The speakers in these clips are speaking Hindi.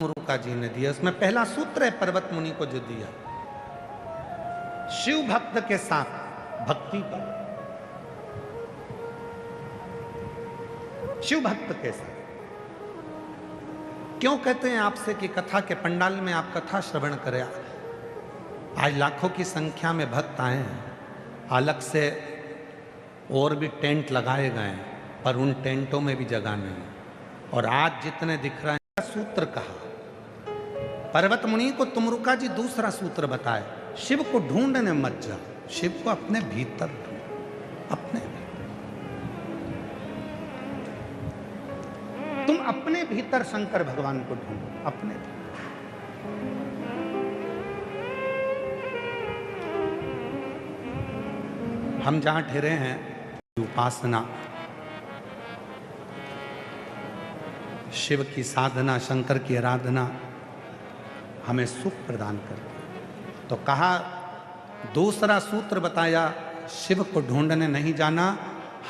मुरुका जी ने दिया। उसमें पहला सूत्र है पर्वत मुनि को जो दिया, शिव भक्त के साथ भक्ति पर, शिव भक्त के साथ। क्यों कहते हैं आपसे कि कथा के पंडाल में आप कथा श्रवण करें। आज लाखों की संख्या में भक्त आए हैं, अलग से और भी टेंट लगाए गए हैं, पर उन टेंटों में भी जगह नहीं। और आज जितने दिख रहे हैं, सूत्र कहा पर्वत मुनि को तुमरुका जी दूसरा सूत्र बताए, शिव को ढूंढने मत जाओ, शिव को अपने भीतर ढूंढो, अपने तुम अपने भीतर शंकर भगवान को ढूंढो, अपने भीतर। हम जहां ठहरे हैं, उपासना, शिव की साधना, शंकर की आराधना हमें सुख प्रदान करती है। तो कहा, दूसरा सूत्र बताया, शिव को ढूंढने नहीं जाना,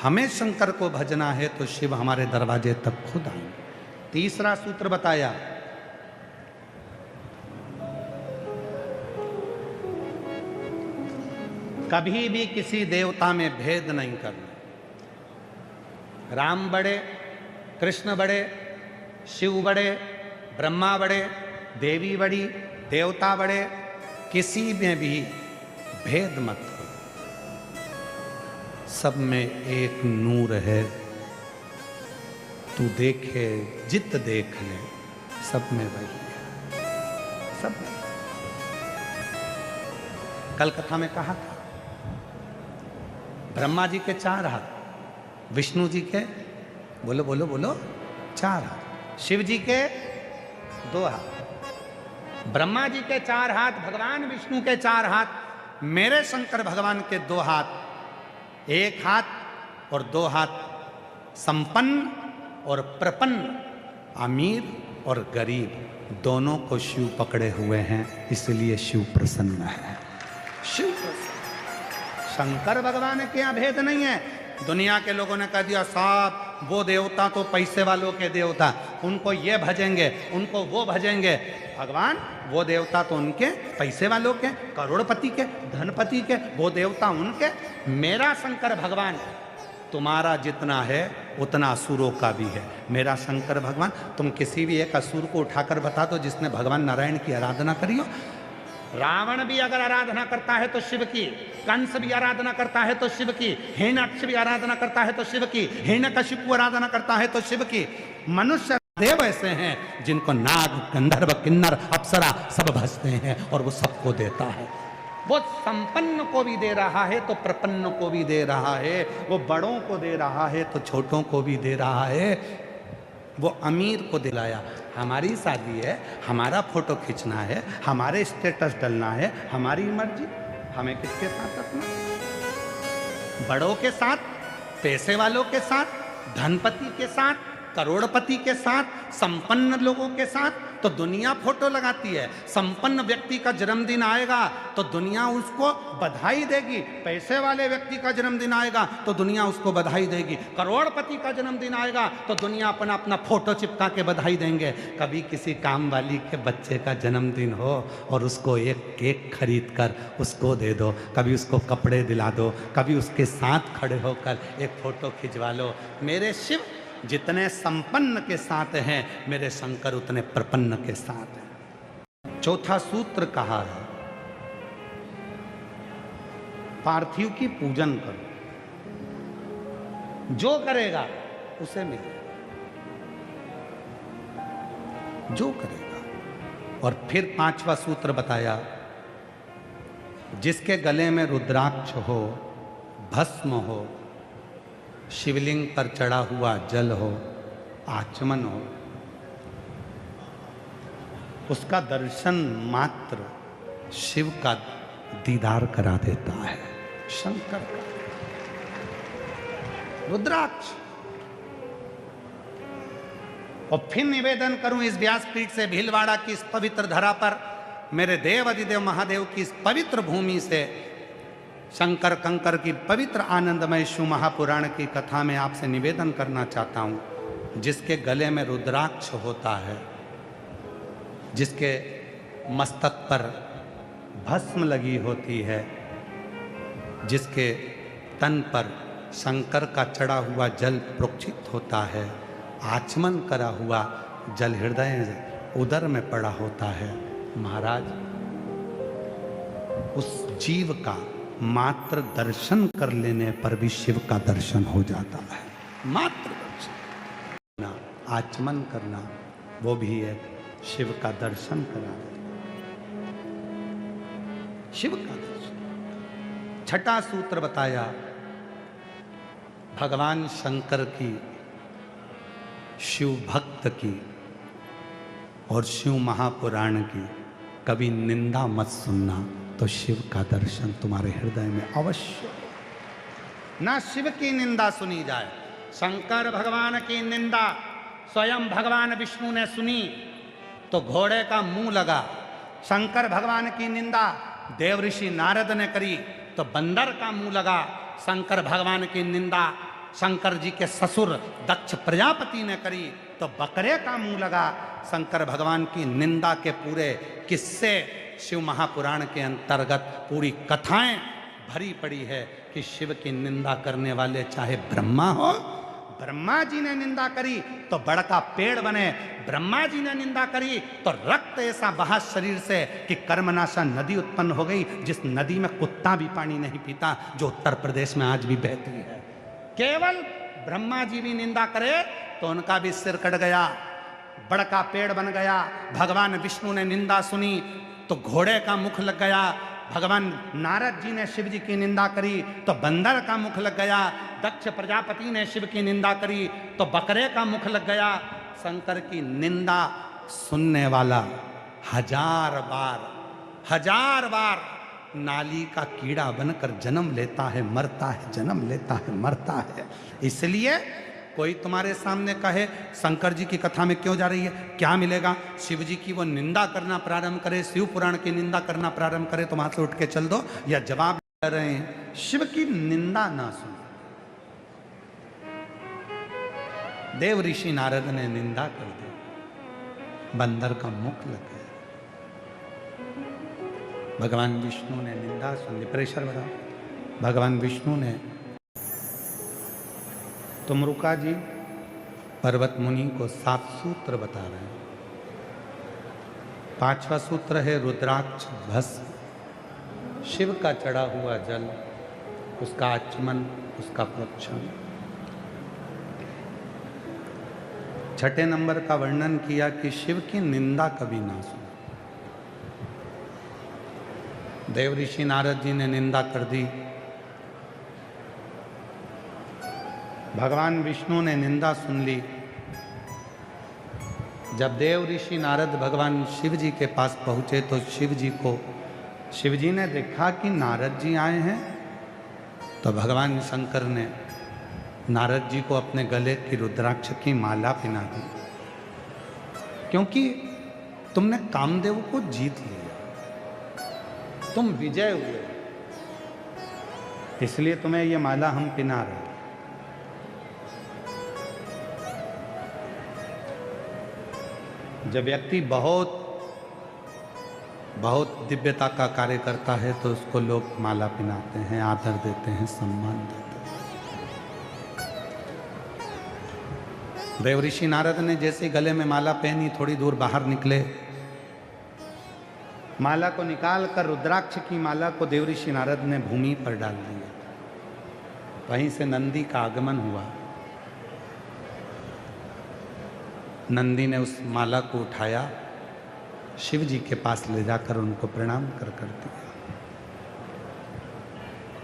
हमें शंकर को भजना है तो शिव हमारे दरवाजे तक खुद आएंगे। तीसरा सूत्र बताया, कभी भी किसी देवता में भेद नहीं करना। राम बड़े, कृष्ण बड़े, शिव बड़े, ब्रह्मा बड़े, देवी बड़ी, देवता बड़े, किसी में भी भेद मत करो। सब में एक नूर है, तू देखे जित देख ले, सब में वही है, सब में। कल कथा में कहा था, ब्रह्मा जी के 4 हाथ, विष्णु जी के बोलो बोलो बोलो 4 हाथ, शिव जी के 2 हाथ, ब्रह्मा जी के 4 हाथ, भगवान विष्णु के 4 हाथ, मेरे शंकर भगवान के 2 हाथ। 1 हाथ और 2 हाथ संपन्न और प्रपन्न, अमीर और गरीब, दोनों को शिव पकड़े हुए हैं, इसलिए शिव प्रसन्न है। शिव प्रसन्न, शंकर भगवान के यहाँ भेद नहीं है। दुनिया के लोगों ने कह दिया, साहब वो देवता तो पैसे वालों के देवता, उनको ये भजेंगे, उनको वो भजेंगे। भगवान वो देवता तो उनके पैसे वालों के, करोड़पति के, धनपति के, वो देवता उनके। मेरा शंकर भगवान तुम्हारा जितना है उतना असुरों का भी है। मेरा शंकर भगवान, तुम किसी भी एक असुर को उठाकर बता दो जिसने भगवान नारायण की आराधना करी हो। रावण भी अगर आराधना करता है तो शिव की, कंस भी आराधना करता है तो शिव की, हिरण्यक्ष भी आराधना करता है तो शिव की, हिरण्यकशिपु आराधना करता है तो शिव की। मनुष्य देव ऐसे हैं जिनको नाग, गंधर्व, किन्नर, अप्सरा सब भजते हैं और वो सबको देता है। वो संपन्न को भी दे रहा है तो प्रपन्न को भी दे रहा है, वो बड़ों को दे रहा है तो छोटों को भी दे रहा है। वो अमीर को दिलाया, हमारी शादी है, हमारा फोटो खींचना है, हमारे स्टेटस डलना है, हमारी मर्जी, हमें किसके साथ रखना? बड़ों के साथ, पैसे वालों के साथ, धनपति के साथ, करोड़पति के साथ, संपन्न लोगों के साथ तो दुनिया फोटो लगाती है। संपन्न व्यक्ति का जन्मदिन आएगा तो दुनिया उसको बधाई देगी, पैसे वाले व्यक्ति का जन्मदिन आएगा तो दुनिया उसको बधाई देगी, करोड़पति का जन्मदिन आएगा तो दुनिया अपना अपना फोटो चिपका के बधाई देंगे। कभी किसी काम वाली के बच्चे का जन्मदिन हो और उसको एक केक खरीद कर उसको दे दो, कभी उसको कपड़े दिला दो, कभी उसके साथ खड़े होकर एक फोटो खिंचवा लो। मेरे शिव जितने संपन्न के साथ हैं, मेरे शंकर उतने प्रपन्न के साथ हैं। चौथा सूत्र कहा है, पार्थिव की पूजन करो, जो करेगा उसे मिलेगा, जो करेगा। और फिर 5वां सूत्र बताया, जिसके गले में रुद्राक्ष हो, भस्म हो, शिवलिंग पर चढ़ा हुआ जल हो, आचमन हो, उसका दर्शन मात्र शिव का दीदार करा देता है, शंकर का रुद्राक्ष। और फिर निवेदन करूं इस व्यासपीठ से, भीलवाड़ा की इस पवित्र धरा पर, मेरे देव अधिदेव महादेव की इस पवित्र भूमि से, शंकर कंकर की पवित्र आनंदमय शिव महापुराण की कथा में आपसे निवेदन करना चाहता हूं, जिसके गले में रुद्राक्ष होता है जिसके मस्तक पर भस्म लगी होती है, जिसके तन पर शंकर का चढ़ा हुआ जल प्रोक्षित होता है, आचमन करा हुआ जल हृदय उदर में पड़ा होता है, महाराज उस जीव का मात्र दर्शन कर लेने पर भी शिव का दर्शन हो जाता है। मात्र दर्शन, आचमन करना, वो भी एक शिव का दर्शन करा, शिव का दर्शन। छठा सूत्र बताया भगवान शंकर की, शिव भक्त की और शिव महापुराण की कभी निंदा मत सुनना, तो शिव का दर्शन तुम्हारे हृदय में अवश्य। ना शिव की निंदा सुनी जाए, शंकर भगवान की निंदा स्वयं भगवान विष्णु ने सुनी तो घोड़े का मुंह लगा। शंकर भगवान की निंदा देव ऋषि नारद ने करी तो बंदर का मुंह लगा। शंकर भगवान की निंदा शंकर जी के ससुर दक्ष प्रजापति ने करी तो बकरे का मुंह लगा। शंकर भगवान की निंदा के पूरे किस्से शिव महापुराण के अंतर्गत पूरी कथाएं भरी पड़ी है कि शिव की निंदा करने वाले चाहे ब्रह्मा हो, ब्रह्मा जी ने निंदा करी तो बड़का पेड़ बने, ब्रह्मा जी ने निंदा करी तो रक्त ऐसा बहा शरीर से कि कर्मनाशा नदी उत्पन्न हो गई, जिस नदी में कुत्ता भी पानी नहीं पीता, जो उत्तर प्रदेश में आज भी बहती है। केवल ब्रह्मा जी भी निंदा करे तो उनका भी सिर कट गया, बड़का पेड़ बन गया। भगवान विष्णु ने निंदा सुनी तो घोड़े का मुख लग गया। भगवान नारद जी ने शिव जी की निंदा करी तो बंदर का मुख लग गया। दक्ष प्रजापति ने शिव की निंदा करी तो बकरे का मुख लग गया। शंकर की निंदा सुनने वाला हजार बार नाली का कीड़ा बनकर जन्म लेता है, मरता है, जन्म लेता है, मरता है। इसलिए कोई तुम्हारे सामने कहे शंकर जी की कथा में क्यों जा रही है, क्या मिलेगा, शिव जी की वो निंदा करना प्रारंभ करे, शिव पुराण की निंदा करना प्रारंभ करे, तो वहां से उठ के चल दो या जवाब दे रहे हैं। शिव की निंदा ना सुनो। देव ऋषि नारद ने निंदा कर दी, बंदर का मुख लग गया। भगवान विष्णु ने निंदा सुन ली, प्रेशर बढ़ा। भगवान विष्णु ने, तुमरुका जी पर्वत मुनि को 7 सूत्र बता रहे हैं। 5वां सूत्र है रुद्राक्ष भस्म, शिव का चढ़ा हुआ जल, उसका आचमन, उसका प्रोक्षण। 6ठे नंबर का वर्णन किया कि शिव की निंदा कभी ना सुनो। देव ऋषि नारद जी ने निंदा कर दी, भगवान विष्णु ने निंदा सुन ली। जब देव ऋषि नारद भगवान शिव जी के पास पहुंचे तो शिव जी ने देखा कि नारद जी आए हैं, तो भगवान शंकर ने नारद जी को अपने गले की रुद्राक्ष की माला पहना दी, क्योंकि तुमने कामदेव को जीत लिया, तुम विजय हुए, इसलिए तुम्हें ये माला हम पहना रहे। जब व्यक्ति बहुत दिव्यता का कार्य करता है तो उसको लोग माला पहनाते हैं, आदर देते हैं, सम्मान देते हैं। देव ऋषि नारद ने जैसे गले में माला पहनी, थोड़ी दूर बाहर निकले, माला को निकाल कर रुद्राक्ष की माला को देव ऋषि नारद ने भूमि पर डाल दिया। वहीं से नंदी का आगमन हुआ। नंदी ने उस माला को उठाया, शिव जी के पास ले जाकर उनको प्रणाम कर दिया,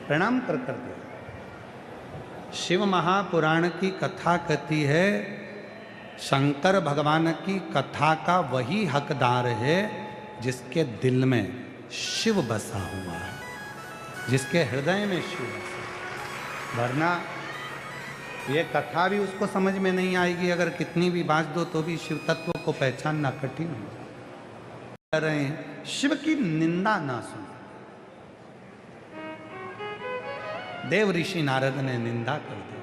प्रणाम कर दिया। शिव महापुराण की कथा कहती है शंकर भगवान की कथा का वही हकदार है जिसके दिल में शिव बसा हुआ है, जिसके हृदय में शिव बसा। वरना ये कथा भी उसको समझ में नहीं आएगी, अगर कितनी भी बात दो तो भी शिव तत्व को पहचानना कठिन हो जा रहे हैं। शिव की निंदा ना सुनो। देव ऋषि नारद ने निंदा कर दी,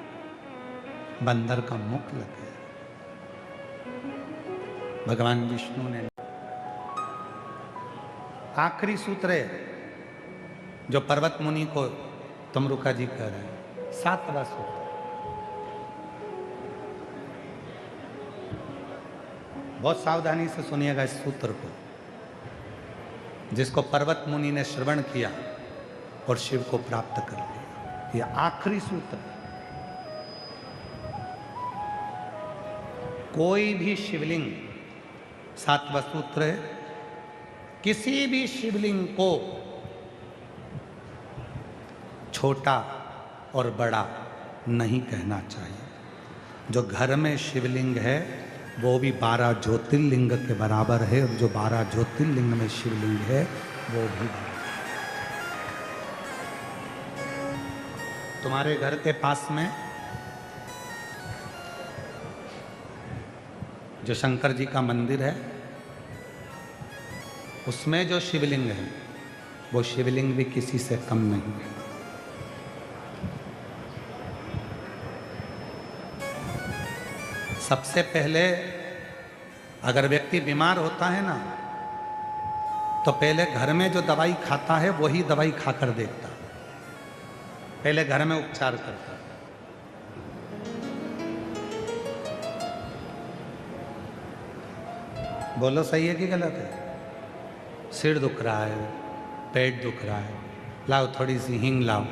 बंदर का मुख लग गया। भगवान विष्णु ने आखिरी सूत्र है जो पर्वत मुनि को तमरुका जी कह रहे हैं, 7वां सूत्र। बहुत सावधानी से सुनिएगा इस सूत्र को, जिसको पर्वत मुनि ने श्रवण किया और शिव को प्राप्त कर लिया। यह आखिरी सूत्र। कोई भी शिवलिंग, 7वां सूत्र है, किसी भी शिवलिंग को छोटा और बड़ा नहीं कहना चाहिए। जो घर में शिवलिंग है वो भी 12 ज्योतिर्लिंग के बराबर है, और जो 12 ज्योतिर्लिंग में शिवलिंग है वो भी बराबर। तुम्हारे घर के पास में जो शंकर जी का मंदिर है, उसमें जो शिवलिंग है वो शिवलिंग भी किसी से कम नहीं है। सबसे पहले अगर व्यक्ति बीमार होता है ना, तो पहले घर में जो दवाई खाता है वही दवाई खाकर देखता, पहले घर में उपचार करता। बोलो सही है कि गलत है? सिर दुख रहा है, पेट दुख रहा है, लाओ थोड़ी सी हींग लाओ,